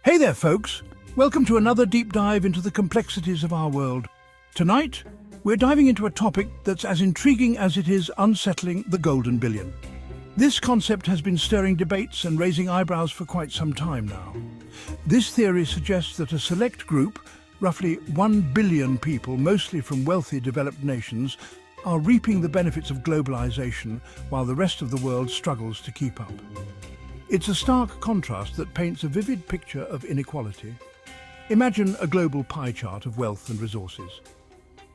Hey there, folks. Welcome to another deep dive into the complexities of our world. Tonight, we're diving into a topic that's as intriguing as it is unsettling: the golden billion. This concept has been stirring debates and raising eyebrows for quite some time now. This theory suggests that a select group, roughly 1 billion people, mostly from wealthy developed nations, are reaping the benefits of globalization while the rest of the world struggles to keep up. It's a stark contrast that paints a vivid picture of inequality. Imagine a global pie chart of wealth and resources.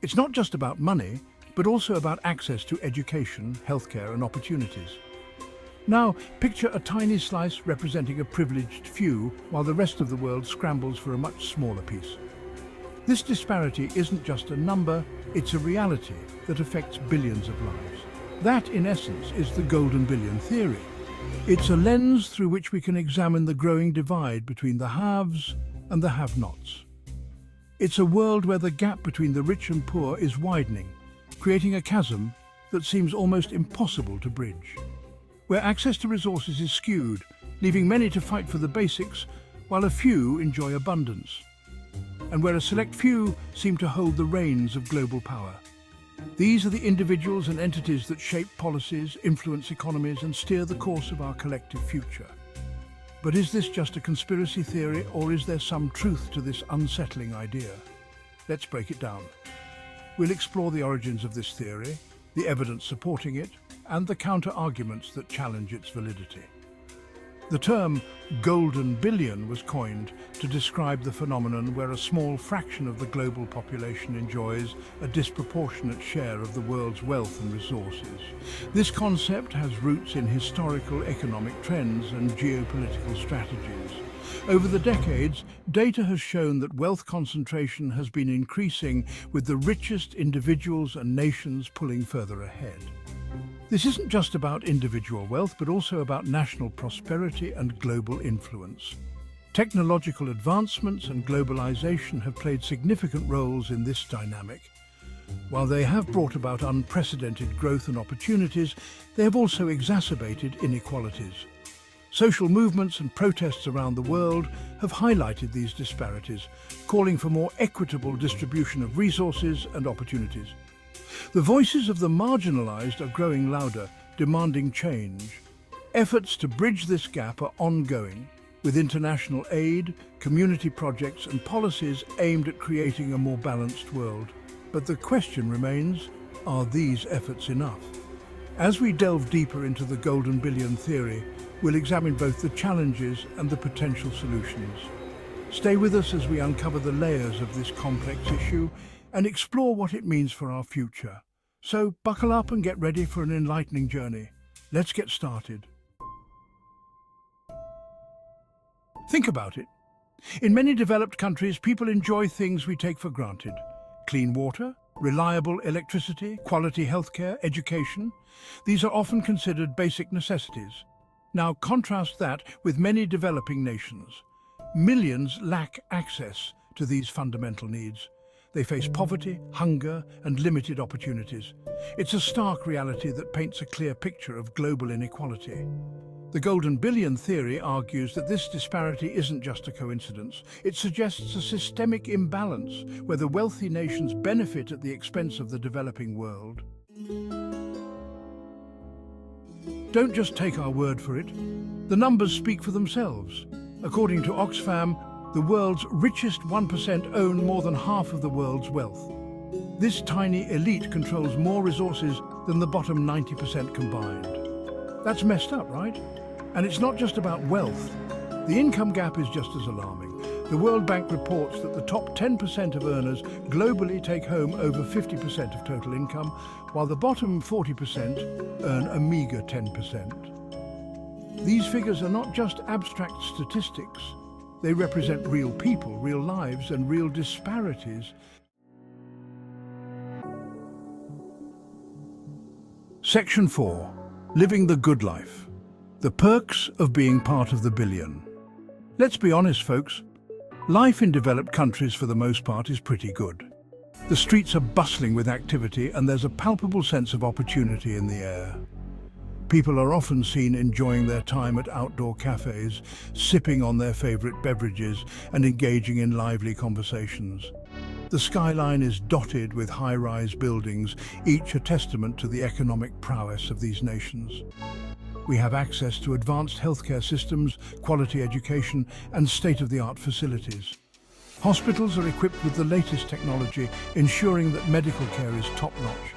It's not just about money, but also about access to education, healthcare, and opportunities. Now, picture a tiny slice representing a privileged few, while the rest of the world scrambles for a much smaller piece. This disparity isn't just a number, it's a reality that affects billions of lives. That, in essence, is the golden billion theory. It's a lens through which we can examine the growing divide between the haves and the have-nots. It's a world where the gap between the rich and poor is widening, creating a chasm that seems almost impossible to bridge. Where access to resources is skewed, leaving many to fight for the basics, while a few enjoy abundance. And where a select few seem to hold the reins of global power. These are the individuals and entities that shape policies, influence economies, and steer the course of our collective future. But is this just a conspiracy theory, or is there some truth to this unsettling idea? Let's break it down. We'll explore the origins of this theory, the evidence supporting it, and the counter-arguments that challenge its validity. The term golden billion was coined to describe the phenomenon where a small fraction of the global population enjoys a disproportionate share of the world's wealth and resources. This concept has roots in historical economic trends and geopolitical strategies. Over the decades, data has shown that wealth concentration has been increasing, with the richest individuals and nations pulling further ahead. This isn't just about individual wealth, but also about national prosperity and global influence. Technological advancements and globalization have played significant roles in this dynamic. While they have brought about unprecedented growth and opportunities, they have also exacerbated inequalities. Social movements and protests around the world have highlighted these disparities, calling for more equitable distribution of resources and opportunities. The voices of the marginalized are growing louder, demanding change. Efforts to bridge this gap are ongoing, with international aid, community projects, and policies aimed at creating a more balanced world. But the question remains, are these efforts enough? As we delve deeper into the golden billion theory, we'll examine both the challenges and the potential solutions. Stay with us as we uncover the layers of this complex issue and explore what it means for our future. So buckle up and get ready for an enlightening journey. Let's get started. Think about it. In many developed countries, people enjoy things we take for granted: clean water, reliable electricity, quality healthcare, education. These are often considered basic necessities. Now contrast that with many developing nations. Millions lack access to these fundamental needs. They face poverty, hunger, and limited opportunities. It's a stark reality that paints a clear picture of global inequality. The golden billion theory argues that this disparity isn't just a coincidence. It suggests a systemic imbalance where the wealthy nations benefit at the expense of the developing world. Don't just take our word for it. The numbers speak for themselves. According to Oxfam, the world's richest 1% own more than half of the world's wealth. This tiny elite controls more resources than the bottom 90% combined. That's messed up, right? And it's not just about wealth. The income gap is just as alarming. The World Bank reports that the top 10% of earners globally take home over 50% of total income, while the bottom 40% earn a meager 10%. These figures are not just abstract statistics. They represent real people, real lives, and real disparities. Section 4. Living the good life. The perks of being part of the billion. Let's be honest, folks. Life in developed countries, for the most part, is pretty good. The streets are bustling with activity, and there's a palpable sense of opportunity in the air. People are often seen enjoying their time at outdoor cafes, sipping on their favorite beverages and engaging in lively conversations. The skyline is dotted with high-rise buildings, each a testament to the economic prowess of these nations. We have access to advanced healthcare systems, quality education, and state-of-the-art facilities. Hospitals are equipped with the latest technology, ensuring that medical care is top-notch.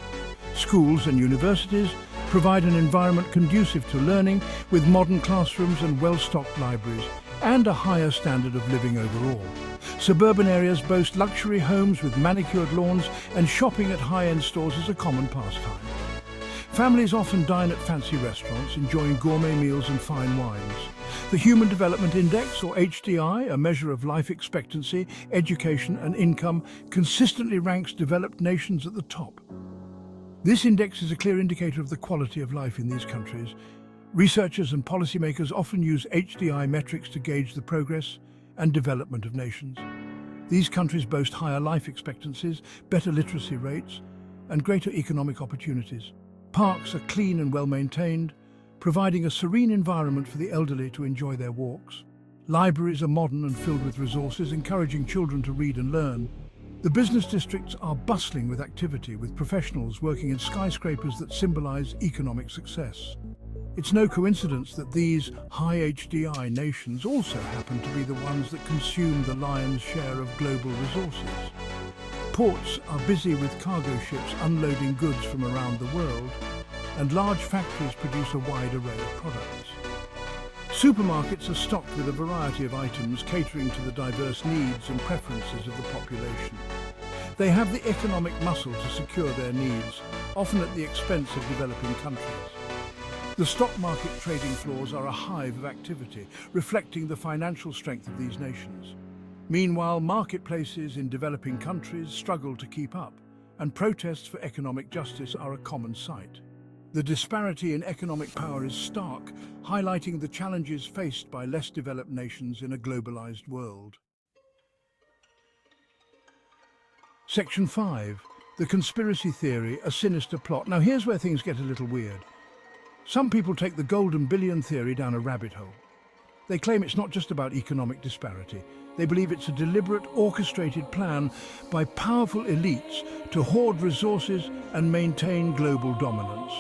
Schools and universities provide an environment conducive to learning, with modern classrooms and well-stocked libraries, and a higher standard of living overall. Suburban areas boast luxury homes with manicured lawns, and shopping at high-end stores is a common pastime. Families often dine at fancy restaurants, enjoying gourmet meals and fine wines. The Human Development Index, or HDI, a measure of life expectancy, education and income, consistently ranks developed nations at the top. This index is a clear indicator of the quality of life in these countries. Researchers and policymakers often use HDI metrics to gauge the progress and development of nations. These countries boast higher life expectancies, better literacy rates, and greater economic opportunities. Parks are clean and well-maintained, providing a serene environment for the elderly to enjoy their walks. Libraries are modern and filled with resources, encouraging children to read and learn. The business districts are bustling with activity, with professionals working in skyscrapers that symbolize economic success. It's no coincidence that these high HDI nations also happen to be the ones that consume the lion's share of global resources. Ports are busy with cargo ships unloading goods from around the world, and large factories produce a wide array of products. Supermarkets are stocked with a variety of items catering to the diverse needs and preferences of the population. They have the economic muscle to secure their needs, often at the expense of developing countries. The stock market trading floors are a hive of activity, reflecting the financial strength of these nations. Meanwhile, marketplaces in developing countries struggle to keep up, and protests for economic justice are a common sight. The disparity in economic power is stark, highlighting the challenges faced by less developed nations in a globalized world. Section 5. The conspiracy theory, a sinister plot. Now here's where things get a little weird. Some people take the golden billion theory down a rabbit hole. They claim it's not just about economic disparity. They believe it's a deliberate, orchestrated plan by powerful elites to hoard resources and maintain global dominance.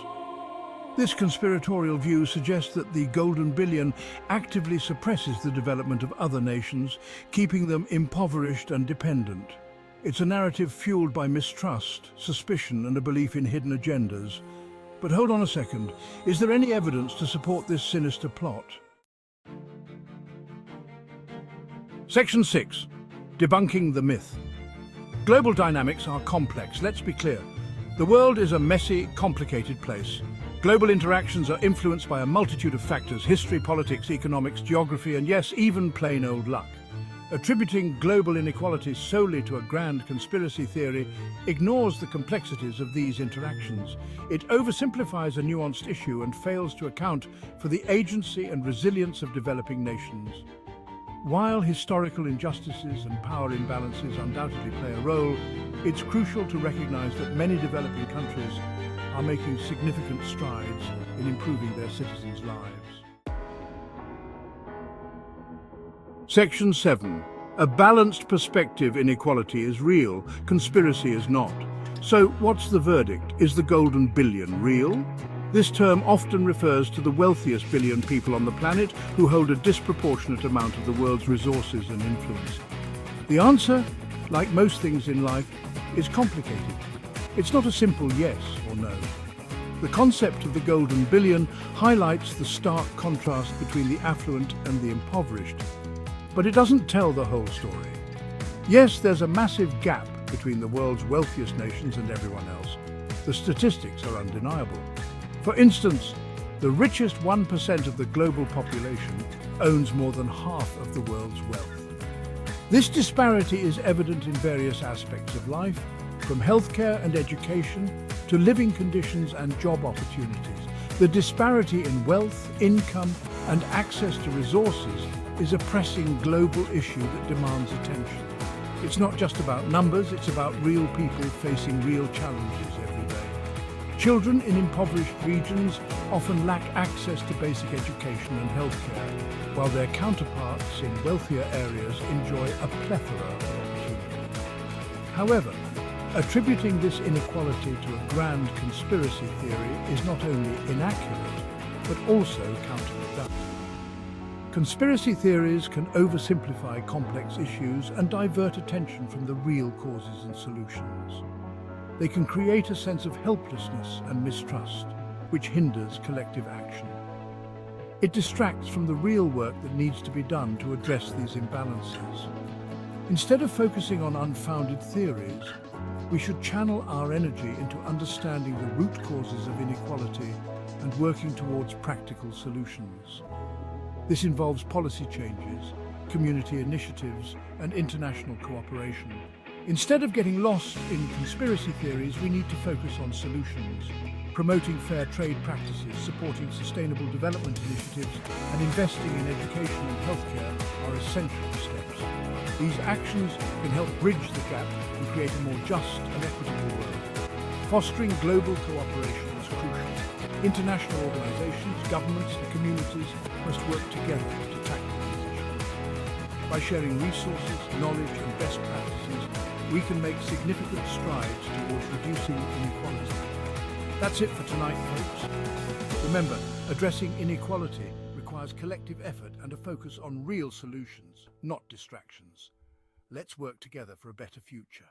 This conspiratorial view suggests that the golden billion actively suppresses the development of other nations, keeping them impoverished and dependent. It's a narrative fueled by mistrust, suspicion, and a belief in hidden agendas. But hold on a second, is there any evidence to support this sinister plot? Section 6. Debunking the myth. Global dynamics are complex, let's be clear. The world is a messy, complicated place. Global interactions are influenced by a multitude of factors: history, politics, economics, geography, and yes, even plain old luck. Attributing global inequalities solely to a grand conspiracy theory ignores the complexities of these interactions. It oversimplifies a nuanced issue and fails to account for the agency and resilience of developing nations. While historical injustices and power imbalances undoubtedly play a role, it's crucial to recognize that many developing countries are making significant strides in improving their citizens' lives. Section 7. A balanced perspective: inequality is real, conspiracy is not. So what's the verdict? Is the golden billion real? This term often refers to the wealthiest billion people on the planet who hold a disproportionate amount of the world's resources and influence. The answer, like most things in life, is complicated. It's not a simple yes or no. The concept of the golden billion highlights the stark contrast between the affluent and the impoverished, but it doesn't tell the whole story. Yes, there's a massive gap between the world's wealthiest nations and everyone else. The statistics are undeniable. For instance, the richest 1% of the global population owns more than half of the world's wealth. This disparity is evident in various aspects of life, from healthcare and education to living conditions and job opportunities. The disparity in wealth, income, and access to resources is a pressing global issue that demands attention. It's not just about numbers, it's about real people facing real challenges every day. Children in impoverished regions often lack access to basic education and healthcare, while their counterparts in wealthier areas enjoy a plethora of opportunity. However, attributing this inequality to a grand conspiracy theory is not only inaccurate, but also counterproductive. Conspiracy theories can oversimplify complex issues and divert attention from the real causes and solutions. They can create a sense of helplessness and mistrust, which hinders collective action. It distracts from the real work that needs to be done to address these imbalances. Instead of focusing on unfounded theories, we should channel our energy into understanding the root causes of inequality and working towards practical solutions. This involves policy changes, community initiatives, and international cooperation. Instead of getting lost in conspiracy theories, we need to focus on solutions. Promoting fair trade practices, supporting sustainable development initiatives, and investing in education and healthcare are essential steps. These actions can help bridge the gap and create a more just and equitable world. Fostering global cooperation is crucial. International organizations, governments, and communities must work together to tackle these issues. By sharing resources, knowledge, and best practices, we can make significant strides towards reducing inequality. That's it for tonight, folks. Remember, addressing inequality requires collective effort and a focus on real solutions, not distractions. Let's work together for a better future.